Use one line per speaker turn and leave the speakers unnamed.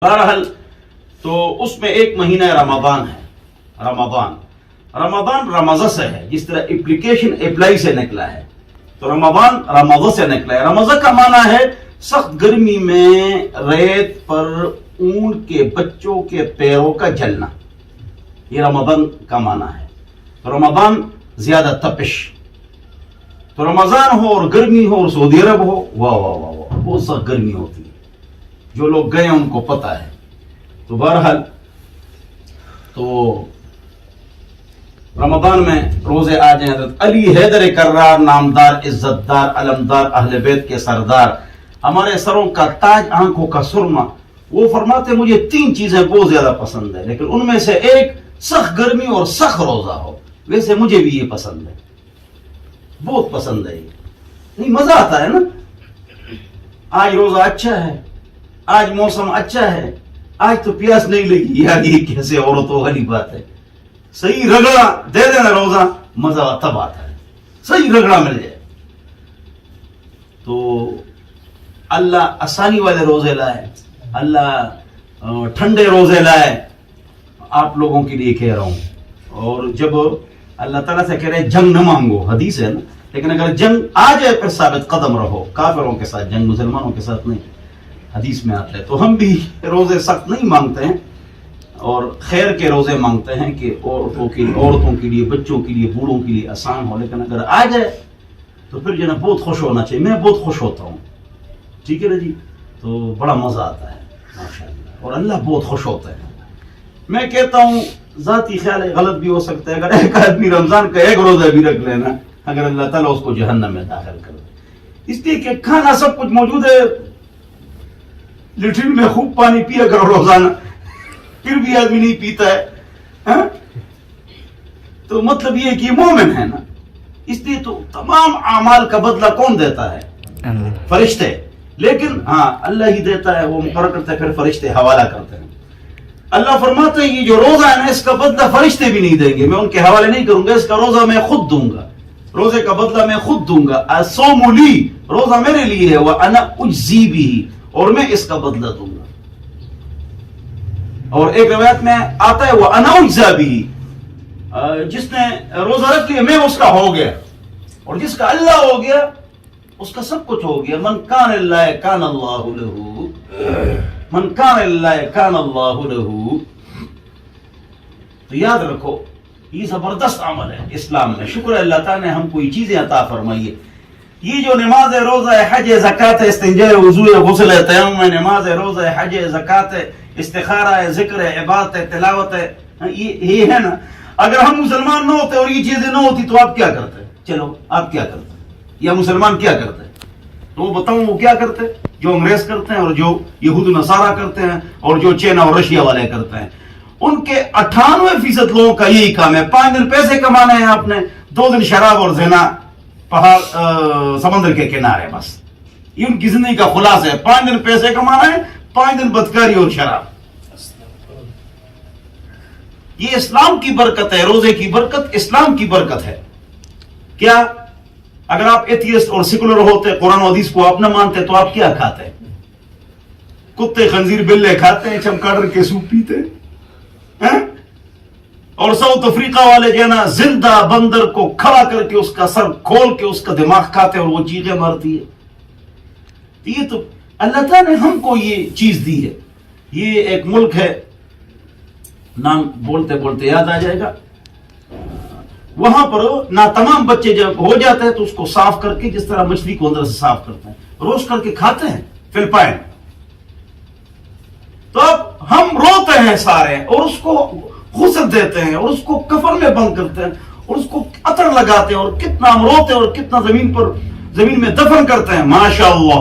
بہرحال تو اس میں ایک مہینہ رمضان ہے. رمضان رمضان سے ہے، جس طرح اپلیکیشن اپلائی سے نکلا ہے تو رمضان رمضان سے نکلا ہے. رمضان کا معنی ہے سخت گرمی میں ریت پر اونٹ کے بچوں کے پیروں کا جلنا، یہ رمضان کا معنی ہے. تو رمضان زیادہ تپش، تو رمضان ہو اور گرمی ہو اور سعودی عرب ہو، واہ واہ واہ واہ، بہت سخت گرمی ہوتی ہے. جو لوگ گئے ان کو پتہ ہے. تو بہرحال تو رمضان میں روزے آ جائیں. حضرت علی حیدر کرار نامدار عزت دار علمدار اہل بیت کے سردار، ہمارے سروں کا تاج، آنکھوں کا سرما، وہ فرماتے مجھے 3 چیزیں بہت زیادہ پسند ہے، لیکن ان میں سے ایک سخت گرمی اور سخت روزہ ہو. ویسے مجھے بھی یہ پسند ہے، بہت پسند ہے. یہ نہیں مزہ آتا ہے نا. آج روزہ اچھا ہے، آج موسم اچھا ہے، آج تو پیاس نہیں لگی. یار یہ کیسے عورتوں والی بات ہے. صحیح رگڑا دے دینا روزہ، مزہ تب آتا ہے. صحیح رگڑا مل جائے تو اللہ آسانی والے روزے لائے، اللہ ٹھنڈے روزے لائے. آپ لوگوں کے لیے کہہ رہا ہوں. اور جب اللہ تعالیٰ سے کہہ رہے جنگ نہ مانگو، حدیث ہے نا، لیکن اگر جنگ آ جائے پھر ثابت قدم رہو. کافروں کے ساتھ جنگ، مسلمانوں کے ساتھ نہیں، حدیث میں آتا ہے. تو ہم بھی روزے سخت نہیں مانگتے ہیں اور خیر کے روزے مانگتے ہیں کہ عورتوں کے لیے، بچوں کے لیے، بوڑھوں کے لیے آسان ہو. لیکن اگر آ جائے تو پھر جو نا بہت خوش ہونا چاہیے. میں بہت خوش ہوتا ہوں، ٹھیک ہے نا جی. تو بڑا مزہ آتا ہے ماشاءاللہ، اور اللہ بہت خوش ہوتا ہے. میں کہتا ہوں ذاتی خیال ہے، غلط بھی ہو سکتا ہے، اگر ایک آدمی رمضان کا 1 روزہ بھی رکھ لینا، اگر اللہ تعالیٰ اس کو جہنم میں داخل کر دے. اس لیے کہ کھانا سب کچھ موجود ہے، لیٹرین میں خوب پانی پیا کرو روزانہ، پھر بھی آدمی نہیں پیتا ہے. تو مطلب یہ کہ مومن ہے نا. اس لیے تو تمام اعمال کا بدلہ کون دیتا ہے؟ فرشتے. لیکن ہاں اللہ ہی دیتا ہے، وہ مقرر کرتا ہے، پھر فرشتے حوالہ کرتے ہیں. اللہ فرماتے ہیں یہ جو روزہ ہے نا، اس کا بدلہ فرشتے بھی نہیں دیں گے، میں ان کے حوالے نہیں کروں گا. اس کا روزہ میں خود دوں گا، روزے کا بدلہ میں خود دوں گا. الصوم لی، روزہ میرے لیے ہے، وانا اجزی بھی، اور میں اس کا بدلہ دوں گا. اور ایک روایت میں آتا ہے وانا اجزا بھی، جس نے روزہ رکھ لیا میں اس کا ہو گیا، اور جس کا اللہ ہو گیا اس کا سب کچھ ہو گیا. من کان اللہ کان اللہ لہ، من کان اللہ کان اللہ لہ. تو یاد رکھو یہ زبردست عمل ہے اسلام میں. شکر ہے اللہ تعالیٰ نے ہم کو یہ چیزیں عطا فرمائی ہے. یہ جو نماز ہے، روزہ ہے، حج ہے، زکات ہے، استنجاء ہے، وضو ہے، غسل ہے، تیمم ہے، نماز ہے، روزہ ہے، حج ہے، زکات ہے، استخارہ ہے، ذکر ہے، عبادت ہے، تلاوت ہے، یہ ہے نا. اگر ہم مسلمان نہ ہوتے اور یہ چیزیں نہ ہوتی تو آپ کیا کرتے؟ چلو آپ کیا کرتے یا مسلمان کیا کرتے؟ تو وہ بتاؤں وہ کیا کرتے جو انگریز کرتے ہیں، اور جو یہود نصارہ کرتے ہیں، اور جو چائنا اور رشیا والے کرتے ہیں. ان کے 98% لوگوں کا یہی کام ہے. 5 دن پیسے کمانے ہیں آپ نے، 2 دن شراب اور زنا پہاڑ سمندر کے کنارے، بس یہ ان کی زندگی کا خلاصہ ہے. 5 دن پیسے کمانا ہے، 5 دن بدکاری اور شراب. یہ اسلام کی برکت ہے، روزے کی برکت اسلام کی برکت ہے. کیا اگر آپ ایتھیسٹ اور سیکولر ہوتے، قرآن و حدیث کو آپ نہ مانتے، تو آپ کیا کھاتے؟ کتے خنزیر بلے کھاتے ہیں، چمکاڈر کے سوپ پیتے ہیں. اور ساؤتھ افریقہ والے جو ہے نا، زندہ بندر کو کھڑا کر کے اس کا سر کھول کے اس کا دماغ کھاتے اور وہ چیخیں مارتی ہے. یہ تو اللہ تعالیٰ نے ہم کو یہ چیز دی ہے. یہ ایک ملک ہے، نام بولتے بولتے یاد آ جائے گا. وہاں پر نہ تمام بچے جب ہو جاتے ہیں تو اس کو صاف کر کے، جس طرح مچھلی کو اندر سے صاف کرتے ہیں، روسٹ کر کے کھاتے ہیں فلپائن. تو اب ہم روتے ہیں سارے اور اس کو غسل دیتے ہیں اور اس کو کفن میں بند کرتے ہیں اور اس کو عطر لگاتے ہیں، اور کتنا ہم روتے ہیں اور کتنا زمین میں دفن کرتے ہیں. ماشاء اللہ